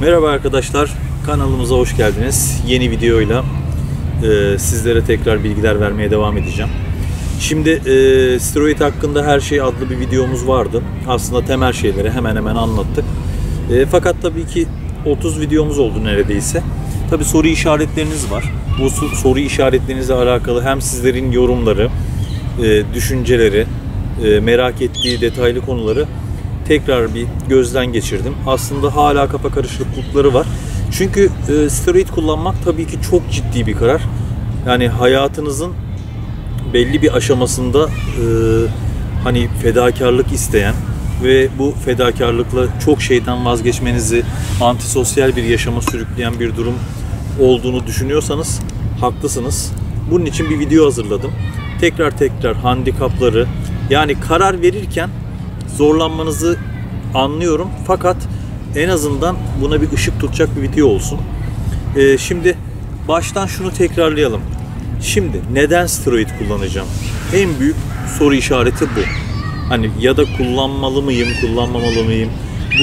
Merhaba arkadaşlar, kanalımıza hoş geldiniz. Yeni videoyla sizlere tekrar bilgiler vermeye devam edeceğim. Şimdi steroid hakkında her şey adlı bir videomuz vardı. Aslında temel şeyleri hemen hemen anlattık. Fakat tabii ki 30 videomuz oldu neredeyse. Tabii soru işaretleriniz var. Bu soru işaretlerinizle alakalı hem sizlerin yorumları, düşünceleri, merak ettiği detaylı konuları tekrar bir gözden geçirdim. Aslında hala kafa karışıklıkları var. Çünkü steroid kullanmak tabii ki çok ciddi bir karar. Yani hayatınızın belli bir aşamasında hani fedakarlık isteyen ve bu fedakarlıkla çok şeyden vazgeçmenizi antisosyal bir yaşama sürükleyen bir durum olduğunu düşünüyorsanız haklısınız. Bunun için bir video hazırladım. Tekrar handikapları, yani karar verirken zorlanmanızı anlıyorum, fakat en azından buna bir ışık tutacak bir video olsun. Şimdi baştan şunu tekrarlayalım. Şimdi neden steroid kullanacağım? En büyük soru işareti bu. Hani ya da kullanmalı mıyım, kullanmamalı mıyım?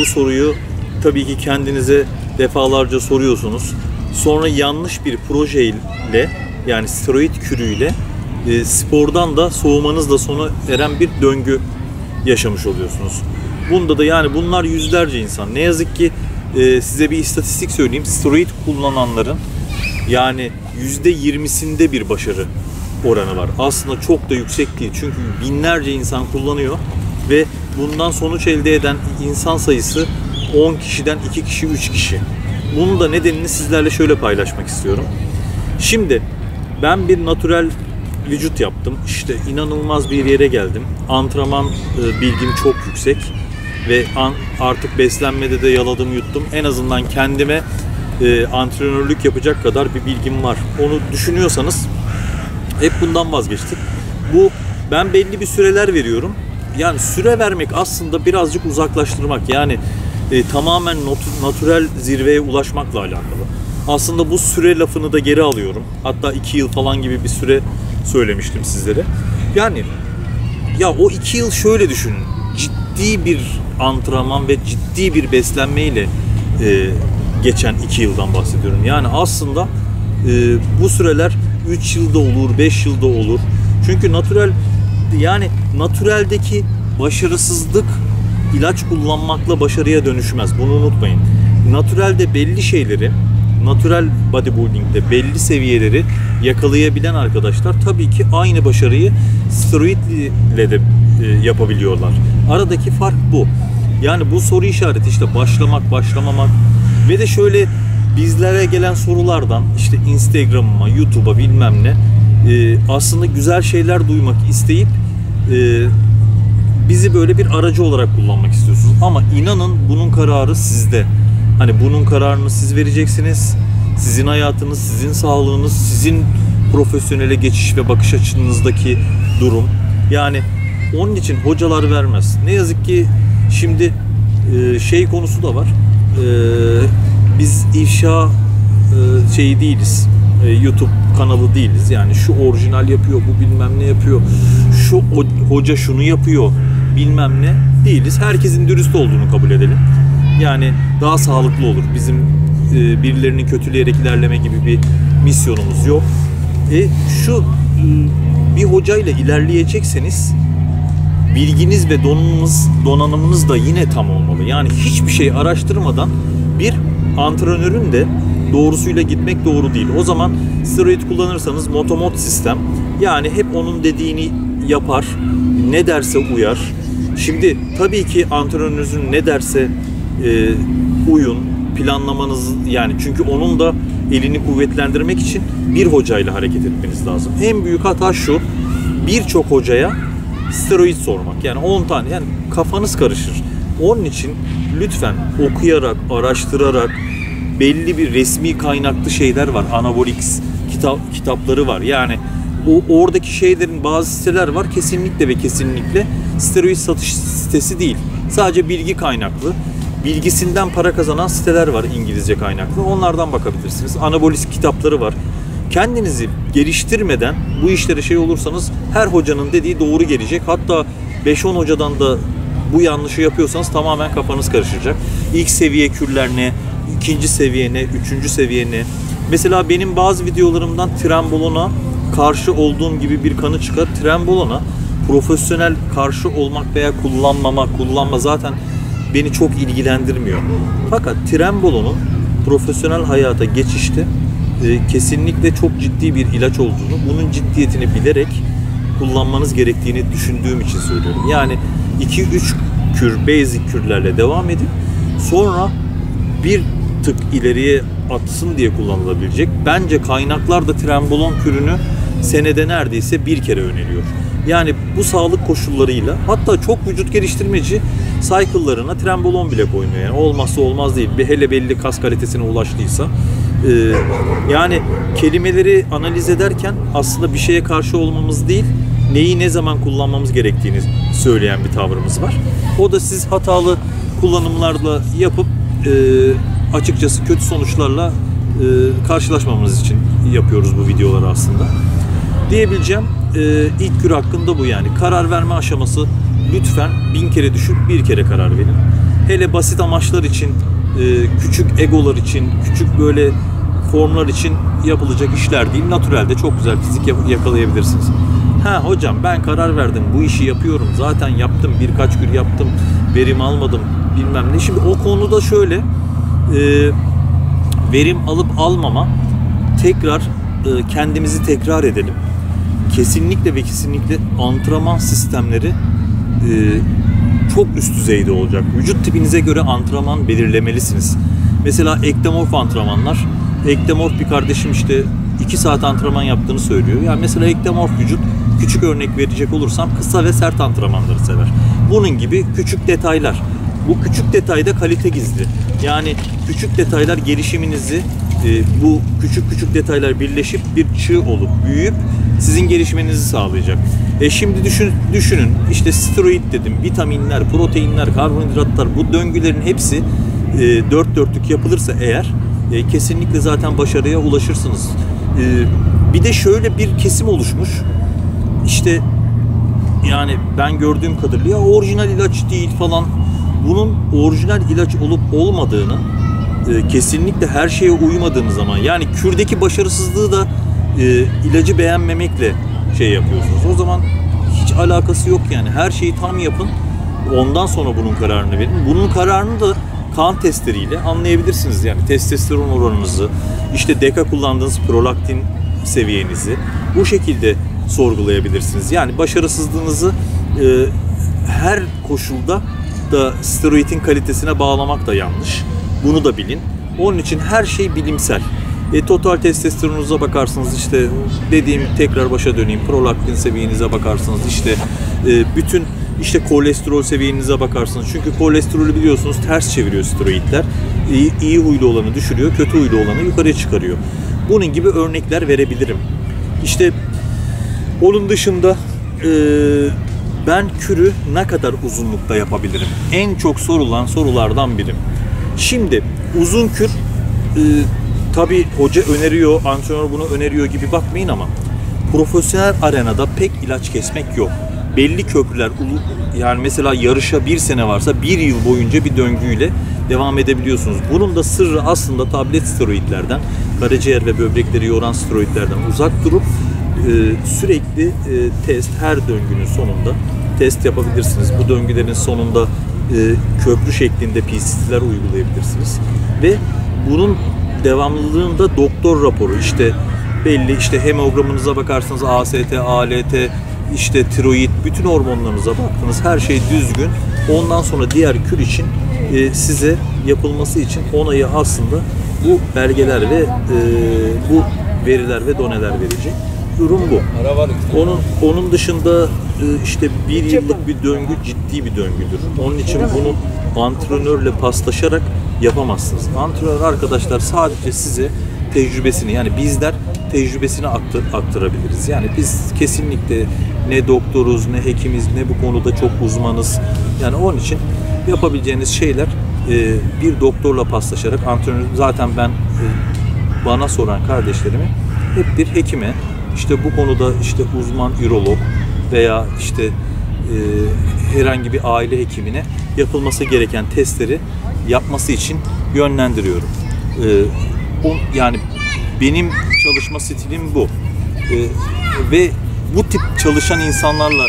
Bu soruyu tabii ki kendinize defalarca soruyorsunuz. Sonra yanlış bir projeyle, yani steroid kürüyle spordan da soğumanızla sona eren bir döngü yaşamış oluyorsunuz. Bunda da yani bunlar yüzlerce insan. Ne yazık ki size bir istatistik söyleyeyim. Steroid kullananların yani %20'sinde bir başarı oranı var. Aslında çok da yüksek değil. Çünkü binlerce insan kullanıyor ve bundan sonuç elde eden insan sayısı 10 kişiden 2 kişi, 3 kişi. Bunun da nedenini sizlerle şöyle paylaşmak istiyorum. Şimdi ben bir natürel vücut yaptım. İşte inanılmaz bir yere geldim. Antrenman bilgim çok yüksek ve artık beslenmede de yaladım yuttum. En azından kendime antrenörlük yapacak kadar bir bilgim var. Onu düşünüyorsanız hep bundan vazgeçtik. Ben belli bir süreler veriyorum. Yani süre vermek aslında birazcık uzaklaştırmak. Yani tamamen natürel zirveye ulaşmakla alakalı. Aslında bu süre lafını da geri alıyorum. Hatta 2 yıl falan gibi bir süre söylemiştim sizlere. Yani ya o 2 yıl şöyle düşünün. Ciddi bir antrenman ve ciddi bir beslenmeyle geçen 2 yıldan bahsediyorum. Yani aslında bu süreler 3 yılda olur, 5 yılda olur. Çünkü natüreldeki başarısızlık ilaç kullanmakla başarıya dönüşmez. Bunu unutmayın. Natürelde belli şeyleri, natural bodybuilding'de belli seviyeleri yakalayabilen arkadaşlar tabii ki aynı başarıyı steroid ile de yapabiliyorlar. Aradaki fark bu. Yani bu soru işareti işte başlamak, başlamamak ve de şöyle bizlere gelen sorulardan işte Instagram'ıma, YouTube'a bilmem ne aslında güzel şeyler duymak isteyip bizi böyle bir aracı olarak kullanmak istiyorsunuz. Ama inanın bunun kararı sizde. Hani bunun kararını siz vereceksiniz. Sizin hayatınız, sizin sağlığınız, sizin profesyonele geçiş ve bakış açınızdaki durum. Yani onun için hocalar vermez. Ne yazık ki şimdi şey konusu da var. Biz ifşa şeyi değiliz. YouTube kanalı değiliz. Yani şu orijinal yapıyor, bu bilmem ne yapıyor. Şu hoca şunu yapıyor, bilmem ne değiliz. Herkesin dürüst olduğunu kabul edelim. Yani daha sağlıklı olur. Bizim birilerini kötüleyerek ilerleme gibi bir misyonumuz yok. Bir hocayla ilerleyecekseniz bilginiz ve donanımınız da yine tam olmalı. Yani hiçbir şey araştırmadan bir antrenörün de doğrusuyla gitmek doğru değil. O zaman steroid kullanırsanız motomot sistem, yani hep onun dediğini yapar, ne derse uyar. Şimdi tabii ki antrenörünüzün ne derse uyun, planlamanız, yani çünkü onun da elini kuvvetlendirmek için bir hocayla hareket etmeniz lazım. En büyük hata şu: birçok hocaya steroid sormak. Yani 10 tane, yani kafanız karışır. Onun için lütfen okuyarak, araştırarak, belli bir resmi kaynaklı şeyler var. Anabolik kitapları var. Yani oradaki şeylerin bazı siteler var. Kesinlikle ve kesinlikle steroid satış sitesi değil. Sadece bilgi kaynaklı. Bilgisinden para kazanan siteler var, İngilizce kaynaklı. Onlardan bakabilirsiniz. Anabolik kitapları var. Kendinizi geliştirmeden bu işlere şey olursanız her hocanın dediği doğru gelecek. Hatta 5-10 hocadan da bu yanlışı yapıyorsanız tamamen kafanız karışacak. İlk seviye kürler ne, ikinci seviye ne, üçüncü seviye ne. Mesela benim bazı videolarımdan Trenbolon'a karşı olduğum gibi bir kanı çıkar. Trenbolon'a profesyonel karşı olmak veya kullanma zaten beni çok ilgilendirmiyor. Fakat Trenbolon'un profesyonel hayata geçişte kesinlikle çok ciddi bir ilaç olduğunu, bunun ciddiyetini bilerek kullanmanız gerektiğini düşündüğüm için söylüyorum. Yani 2-3 kür, basic kürlerle devam edip sonra bir tık ileriye atsın diye kullanılabilecek. Bence kaynaklar da Trenbolon kürünü senede neredeyse bir kere öneriyor. Yani bu sağlık koşullarıyla, hatta çok vücut geliştirmeci cycle'larına Trenbolon bile koymuyor. Yani olmazsa olmaz değil. Bir hele belli kas kalitesine ulaştıysa. Yani kelimeleri analiz ederken aslında bir şeye karşı olmamız değil, neyi ne zaman kullanmamız gerektiğini söyleyen bir tavrımız var. O da siz hatalı kullanımlarla yapıp açıkçası kötü sonuçlarla karşılaşmamamız için yapıyoruz bu videoları aslında. Diyebileceğim ilk kür hakkında bu yani. Karar verme aşaması lütfen 1000 kere düşün, bir kere karar verin. Hele basit amaçlar için, küçük egolar için, küçük böyle formlar için yapılacak işler değil. Natürelde çok güzel fizik yakalayabilirsiniz. Ha hocam ben karar verdim, bu işi yapıyorum, zaten yaptım, birkaç kür yaptım, verim almadım bilmem ne. Şimdi o konuda şöyle verim alıp almama, tekrar kendimizi tekrar edelim. Kesinlikle ve kesinlikle antrenman sistemleri çok üst düzeyde olacak. Vücut tipinize göre antrenman belirlemelisiniz. Mesela ektomorf antrenmanlar. Ektomorf bir kardeşim işte 2 saat antrenman yaptığını söylüyor. Yani mesela ektomorf vücut, küçük örnek verecek olursam, kısa ve sert antrenmanları sever. Bunun gibi küçük detaylar. Bu küçük detayda kalite gizli. Yani küçük detaylar gelişiminizi, bu küçük detaylar birleşip bir çığ olup büyüyüp sizin gelişmenizi sağlayacak. Şimdi düşünün işte steroid dedim, vitaminler, proteinler, karbonhidratlar, bu döngülerin hepsi dört dörtlük yapılırsa eğer kesinlikle zaten başarıya ulaşırsınız. Bir de şöyle bir kesim oluşmuş. İşte yani ben gördüğüm kadarıyla ya orijinal ilaç değil falan. Bunun orijinal ilaç olup olmadığını, kesinlikle her şeye uymadığınız zaman, yani kürdeki başarısızlığı da ilacı beğenmemekle şey yapıyorsunuz. O zaman hiç alakası yok yani. Her şeyi tam yapın. Ondan sonra bunun kararını verin. Bunun kararını da kan testleriyle anlayabilirsiniz. Yani testosteron oranınızı, işte deka kullandığınız prolaktin seviyenizi bu şekilde sorgulayabilirsiniz. Yani başarısızlığınızı her koşulda da steroidin kalitesine bağlamak da yanlış. Bunu da bilin. Onun için her şey bilimsel. Total testosteronunuza bakarsınız, işte dediğim, tekrar başa döneyim, prolaktin seviyenize bakarsınız, işte bütün işte kolesterol seviyenize bakarsınız. Çünkü kolesterolü biliyorsunuz ters çeviriyor steroidler. İyi huylu olanı düşürüyor, kötü huylu olanı yukarıya çıkarıyor. Bunun gibi örnekler verebilirim. İşte onun dışında ben kürü ne kadar uzunlukta yapabilirim? En çok sorulan sorulardan biri. Şimdi uzun kür tabii hoca öneriyor, antrenör bunu öneriyor gibi bakmayın ama profesyonel arenada pek ilaç kesmek yok. Belli köprüler, yani mesela yarışa 1 sene varsa 1 yıl boyunca bir döngüyle devam edebiliyorsunuz. Bunun da sırrı aslında tablet steroidlerden, karaciğer ve böbrekleri yoran steroidlerden uzak durup sürekli test, her döngünün sonunda test yapabilirsiniz. Bu döngülerin sonunda köprü şeklinde PCT'ler uygulayabilirsiniz. Ve bunun devamlılığında doktor raporu, işte belli, işte hemogramınıza bakarsınız, AST, ALT, işte tiroid, bütün hormonlarınıza baktınız, her şey düzgün. Ondan sonra diğer kür için size yapılması için onayı aslında bu belgeler ve bu veriler ve doneler verecek. Durum bu. Onun dışında işte 1 yıllık bir döngü ciddi bir döngüdür. Onun için bunu antrenörle paslaşarak yapamazsınız. Antrenör arkadaşlar sadece size tecrübesini, yani bizler tecrübesini aktarabiliriz. Yani biz kesinlikle ne doktoruz, ne hekimiz, ne bu konuda çok uzmanız. Yani onun için yapabileceğiniz şeyler bir doktorla paslaşarak, antrenör, zaten ben bana soran kardeşlerimi hep bir hekime, işte bu konuda işte uzman ürolog veya işte herhangi bir aile hekimine yapılması gereken testleri yapması için yönlendiriyorum. Yani benim çalışma stilim bu. Ve bu tip çalışan insanlarla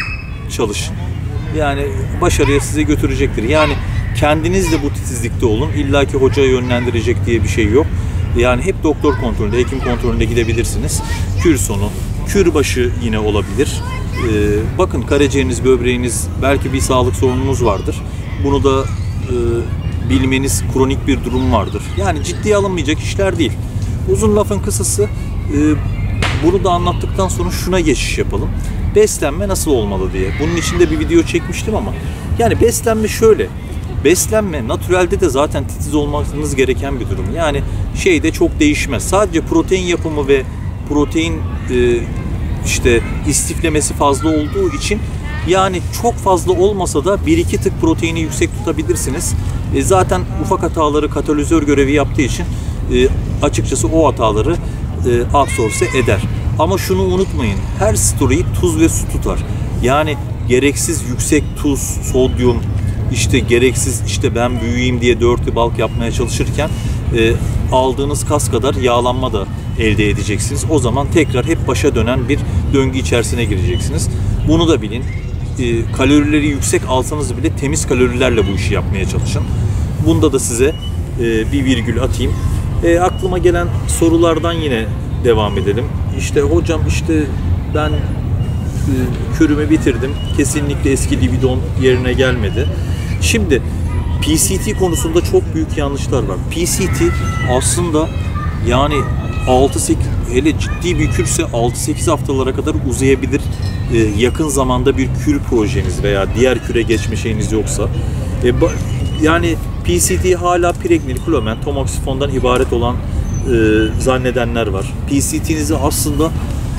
çalışın. Yani başarıya sizi götürecektir. Yani kendiniz de bu titizlikte olun. İlla ki hocaya yönlendirecek diye bir şey yok. Yani hep doktor kontrolünde, hekim kontrolünde gidebilirsiniz. Kür sonu, kür başı yine olabilir. Bakın karaciğeriniz, böbreğiniz, belki bir sağlık sorununuz vardır. Bunu da bilmeniz, kronik bir durum vardır. Yani ciddiye alınmayacak işler değil. Uzun lafın kısası, bunu da anlattıktan sonra şuna geçiş yapalım. Beslenme nasıl olmalı diye. Bunun için de bir video çekmiştim ama yani beslenme şöyle. Beslenme natürelde de zaten titiz olmanız gereken bir durum. Yani şeyde çok değişmez. Sadece protein yapımı ve protein işte istiflemesi fazla olduğu için yani çok fazla olmasa da 1-2 tık proteini yüksek tutabilirsiniz. Zaten ufak hataları katalizör görevi yaptığı için açıkçası o hataları absorbe eder. Ama şunu unutmayın. Her steroid tuz ve su tutar. Yani gereksiz yüksek tuz, sodyum, işte gereksiz işte ben büyüyeyim diye dirty bulk yapmaya çalışırken aldığınız kas kadar yağlanma da elde edeceksiniz. O zaman tekrar hep başa dönen bir döngü içerisine gireceksiniz. Bunu da bilin. Kalorileri yüksek alsanız bile temiz kalorilerle bu işi yapmaya çalışın. Bunda da size bir virgül atayım. Aklıma gelen sorulardan yine devam edelim. İşte hocam işte ben kürümü bitirdim. Kesinlikle eski libidom yerine gelmedi. Şimdi PCT konusunda çok büyük yanlışlar var. PCT aslında yani 6-8 hele ciddi bir kürse 6-8 haftalara kadar uzayabilir. Yakın zamanda bir kür projeniz veya diğer küre geçme şeyiniz yoksa. Yani PCT hala pregnil, klomen, tamoksifondan ibaret olan zannedenler var. PCT'nizi aslında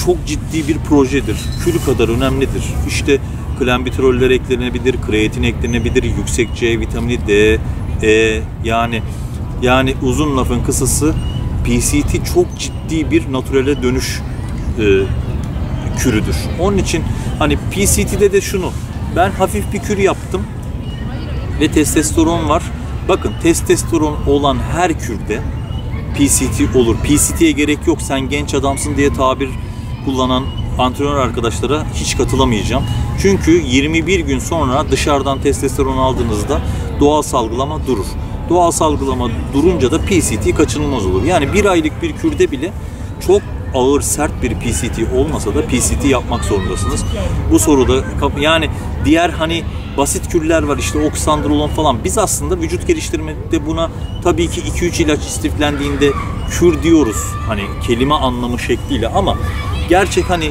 çok ciddi bir projedir. Kür kadar önemlidir. İşte klenbuteroller eklenebilir, kreatin eklenebilir, yüksek C vitamini D, E yani uzun lafın kısası PCT çok ciddi bir natürele dönüş kürüdür. Onun için hani PCT'de de şunu, ben hafif bir kür yaptım ve testosteron var. Bakın testosteron olan her kürde PCT olur. PCT'ye gerek yok, sen genç adamsın diye tabir kullanan antrenör arkadaşlara hiç katılamayacağım. Çünkü 21 gün sonra dışarıdan testosteron aldığınızda doğal salgılama durur. Doğal salgılama durunca da PCT kaçınılmaz olur. Yani bir aylık bir kürde bile çok ağır, sert bir PCT olmasa da PCT yapmak zorundasınız. Bu soruda yani diğer hani basit kürler var, işte oksandrolon falan. Biz aslında vücut geliştirmede buna tabii ki 2-3 ilaç istiflendiğinde kür diyoruz. Hani kelime anlamı şekliyle, ama gerçek hani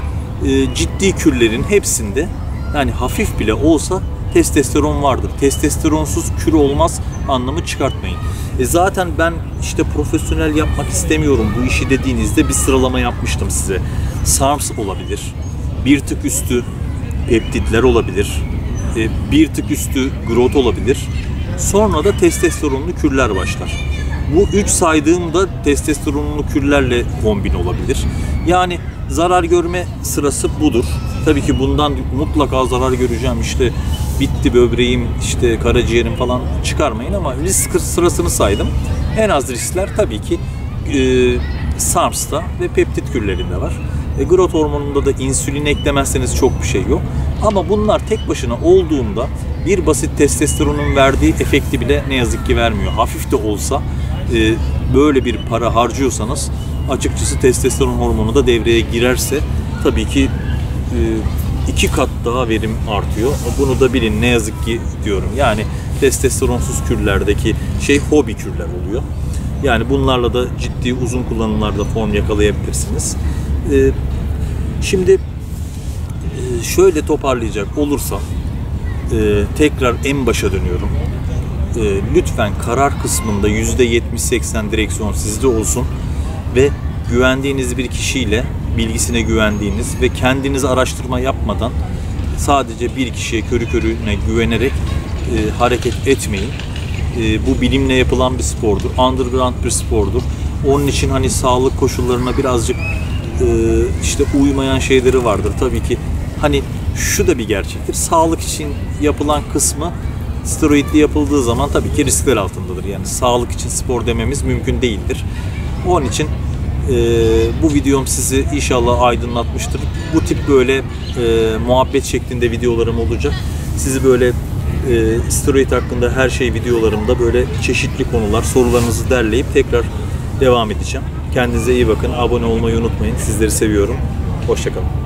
ciddi kürlerin hepsinde yani hafif bile olsa testosteron vardır. Testosteronsuz kür olmaz anlamı çıkartmayın. Zaten ben işte profesyonel yapmak istemiyorum bu işi dediğinizde bir sıralama yapmıştım size. SARMs olabilir, bir tık üstü peptitler olabilir, bir tık üstü growth olabilir. Sonra da testosteronlu kürler başlar. Bu 3 saydığımda testosteronlu kürlerle kombin olabilir. Yani zarar görme sırası budur. Tabii ki bundan mutlaka zarar göreceğim, işte bitti böbreğim, işte karaciğerim falan çıkarmayın, ama risk sırasını saydım. En az riskler tabii ki SARMs'ta ve peptit kürlerinde var. Growth hormonunda da insülin eklemezseniz çok bir şey yok. Ama bunlar tek başına olduğunda bir basit testosteronun verdiği efekti bile ne yazık ki vermiyor. Hafif de olsa böyle bir para harcıyorsanız açıkçası testosteron hormonu da devreye girerse tabii ki 2 kat daha verim artıyor. Bunu da bilin, ne yazık ki diyorum. Yani testosteronsuz kürlerdeki şey hobi kürler oluyor. Yani bunlarla da ciddi uzun kullanımlarda form yakalayabilirsiniz. Şimdi şöyle toparlayacak olursam tekrar en başa dönüyorum. Lütfen karar kısmında %70-80 direksiyon sizde olsun ve güvendiğiniz bir kişiyle, bilgisine güvendiğiniz ve kendiniz araştırma yapmadan sadece bir kişiye körü körüne güvenerek hareket etmeyin. Bu bilimle yapılan bir spordur. Underground bir spordur. Onun için hani sağlık koşullarına birazcık işte uymayan şeyleri vardır. Tabii ki hani şu da bir gerçektir. Sağlık için yapılan kısmı Steroidli yapıldığı zaman tabii ki riskler altındadır. Yani sağlık için spor dememiz mümkün değildir. Onun için bu videom sizi inşallah aydınlatmıştır. Bu tip böyle muhabbet şeklinde videolarım olacak. Sizi böyle steroid hakkında her şey videolarımda böyle çeşitli konular, sorularınızı derleyip tekrar devam edeceğim. Kendinize iyi bakın. Abone olmayı unutmayın. Sizleri seviyorum. Hoşça kalın.